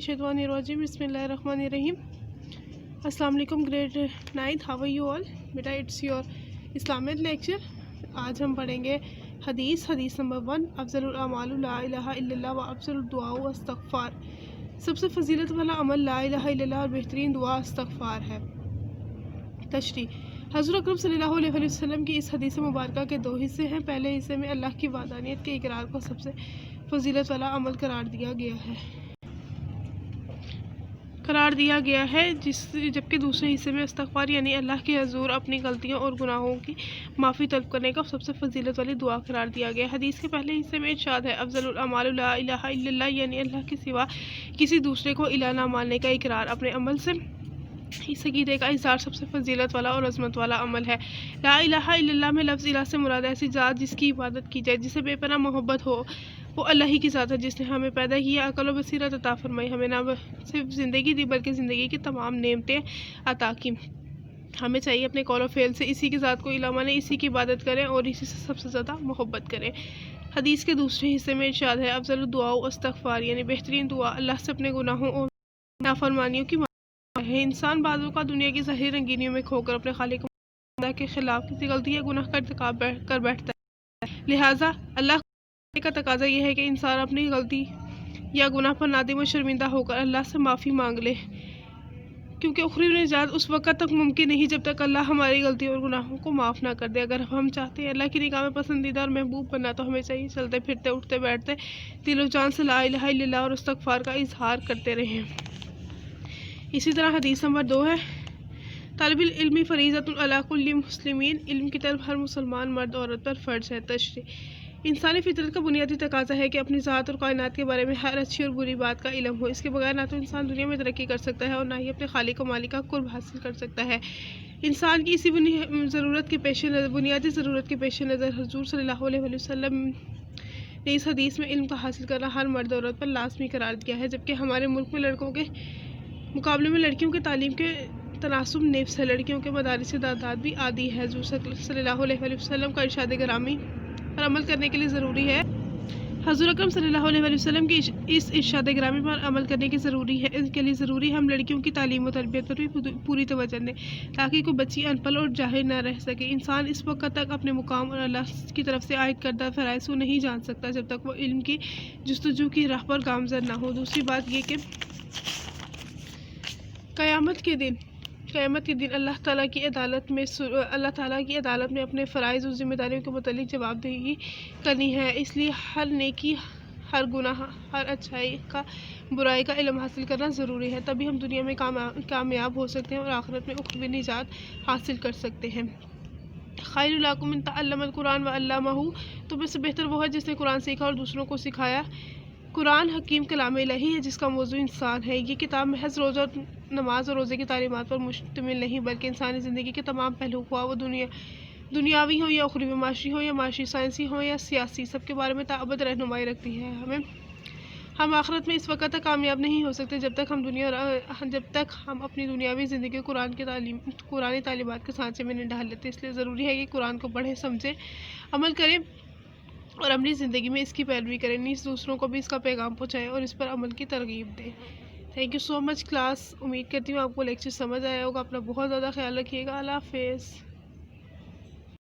मिनश्शैतानिर्रजीम बिस्मिल्लाहिर्रहमानिर्रहीम। अस्सलाम वालेकुम grade 9th, how are you all बेटा। It's your Islamic lecture. आज हम पढ़ेंगे हदीस नंबर 1, अफज़लुल अमालु ला इलाहा इल्लल्लाह व अफज़लुद दुआउ इस्तग़फ़ार। सबसे फजीलत वाला अमल ला इलाहा इल्लल्लाह और बेहतरीन दुआ इस्तग़फ़ार है। तशरीह हज़रत अकरम सल्लल्लाहु अलैहि वसल्लम की इस हदीस मुबारका के दो हिस्से हैं। पहले हिस्से में अल्लाह की वादानियत के इकरार को सबसे फजीलत वाला अमल करार दिया गया है जबकि दूसरे हिस्से में इस्तग़फ़ार यानी अल्लाह के हज़ूर अपनी गलतियों और गुनाहों की माफ़ी तलब करने का सबसे फजीलत वाली दुआ करार दिया गया है। हदीस के पहले हिस्से में इरशाद है, अफ़ज़लुल अमालु ला इलाहा इल्लल्लाह यानी अल्लाह के सिवा किसी दूसरे को इलाह ना मानने का इकरार अपने अमल से इस अक़ीदे का इज़हार सबसे फजीलत वाला और अज़मत वाला अमल है। ला इलाहा इल्लल्लाह में लफ्ज़ इलाह से मुराद ऐसी ज़ात जिसकी इबादत की जाए, जिसे बेपनाह मोहब्बत हो, वो अल्लाह ही की ज़ात है जिसने हमें पैदा किया, अक़ल व बसीरत अता फरमाई, हमें ना सिर्फ ज़िंदगी दी बल्कि ज़िंदगी की तमाम नेमतें अता की। हमें चाहिए अपने कौल व फ़ेल से इसी की ज़ात को इलाह माने, इसी की इबादत करें और इसी से सबसे ज़्यादा मोहब्बत करें। हदीस के दूसरे हिस्से में इरशाद है, अफ़ज़लुद दुआउ इस्तग़फ़ार यानी बेहतरीन दुआ अल्लाह से अपने गुनाहों और नाफरमानियों की है। इंसान बाज़ों का दुनिया की ज़ाहिरी रंगीनियों में खोकर अपने खालिक के खिलाफ किसी गलती या गुनाह का इर्तिकाब कर बैठता है। लिहाजा अल्लाह का तकाजा यह है कि इंसान अपनी गलती या गुनाह पर नादिम और शर्मिंदा होकर अल्लाह से माफ़ी मांग ले, क्योंकि उखरी निजात उस वक़्त तक मुमकिन नहीं जब तक अल्लाह हमारी गलती और गुनाहों को माफ़ ना कर दे। अगर हम चाहते हैं अल्लाह की निगाह में पसंदीदा और महबूब बनना, तो हमें चाहिए चलते फिरते उठते बैठते दिलो जान से ला इलाहा इल्लल्लाह और इस्तग़फ़ार का इज़हार करते रहें। इसी तरह हदीस नंबर 2 है, तालिबुल इल्मी फ़रीज़तुन अला कुल्ली मुस्लिमीन, इल्म की तरफ हर मुसलमान मर्द औरत पर फ़र्ज़ है। तशरीह इंसानी फितरत का बुनियादी तकाज़ा है कि अपनी ज़ात और कायनात के बारे में हर अच्छी और बुरी बात का इल्म हो। इसके बगैर ना तो इंसान दुनिया में तरक्की कर सकता है और ना ही अपने खालिक व मालिक का कुर्ब हासिल कर सकता है। इंसान की इसी बुनियादी ज़रूरत के पेश नज़र हुज़ूर सल्लल्लाहु अलैहि वसल्लम ने इस हदीस में इल्म का हासिल करना हर मर्द औरत पर लाज़मी करार दिया है। जबकि हमारे मुल्क में लड़कों के मुकाबले में लड़कियों की तालीम के तनासुब नेफ्स है। लड़कियों के मदारिस दादात भी आदि है। हुज़ूर सल्लल्लाहु अलैहि वसल्लम का इरशाद गिरामी पर अमल करने के लिए ज़रूरी है। हज़रत अकरम सल्लल्लाहु अलैहि वसल्लम की इस इरशाद गिरामी पर अमल करने की इसके लिए ज़रूरी है हम लड़कियों की तालीम और तरबियत पर भी पूरी तवज्जो दें, ताकि कोई बच्ची अनपढ़ और जाहिल ना रह सके। इंसान इस वक्त तक अपने मुकाम और अल्लाह की तरफ से आयद करदा फ़राइज़ को नहीं जान सकता जब तक वो इल्म की जुस्तजू की राह पर गामज़न ना हो। दूसरी बात ये कि क़यामत के दिन अल्लाह ताला की अदालत में अपने फ़राइज़ और ज़िम्मेदारियों के मुतालिक जवाबदेही करनी है। इसलिए हर नेकी, हर गुनाह, हर अच्छाई का, बुराई का इल्म हासिल करना ज़रूरी है। तभी हम दुनिया में कामयाब हो सकते हैं और आखिरत में उख़्रवी निजात हासिल कर सकते हैं। खैरुलकुम मन तअल्लमल कुरान व अल्लमहु, तो में से बेहतर वो है जिसने कुरान सीखा और दूसरों को सिखाया। कुरान हकीम कलाम इलाही है जिसका मौजू इंसान है। ये किताब महज रोज़ा, नमाज और रोज़े की तालीमात पर मुश्तमिल नहीं, बल्कि इंसानी ज़िंदगी के तमाम पहलू, हुआ वो दुनियावी हो या उखरवी, माशी हो या माशी, साइंसी हो या सियासी, सबके बारे में ताबत रहनुमाई रखती है। हम आखिरत में इस वक्त तक कामयाब नहीं हो सकते जब तक हम अपनी दुनियावी ज़िंदगी कुरानी तालीमात के सांचे में नहीं ढाल लेते। इसलिए ज़रूरी है कि कुरान को पढ़ें, समझें, अमल करें और अपनी ज़िंदगी में इसकी पैरवी करें, नीज़ दूसरों को भी इसका पैगाम पहुँचाएं और इस पर अमल की तरगीब दें। Thank you so much class. उम्मीद करती हूँ आपको लेक्चर समझ आया होगा। अपना बहुत ज़्यादा ख्याल रखिएगा। अल्लाह हाफ़िज़।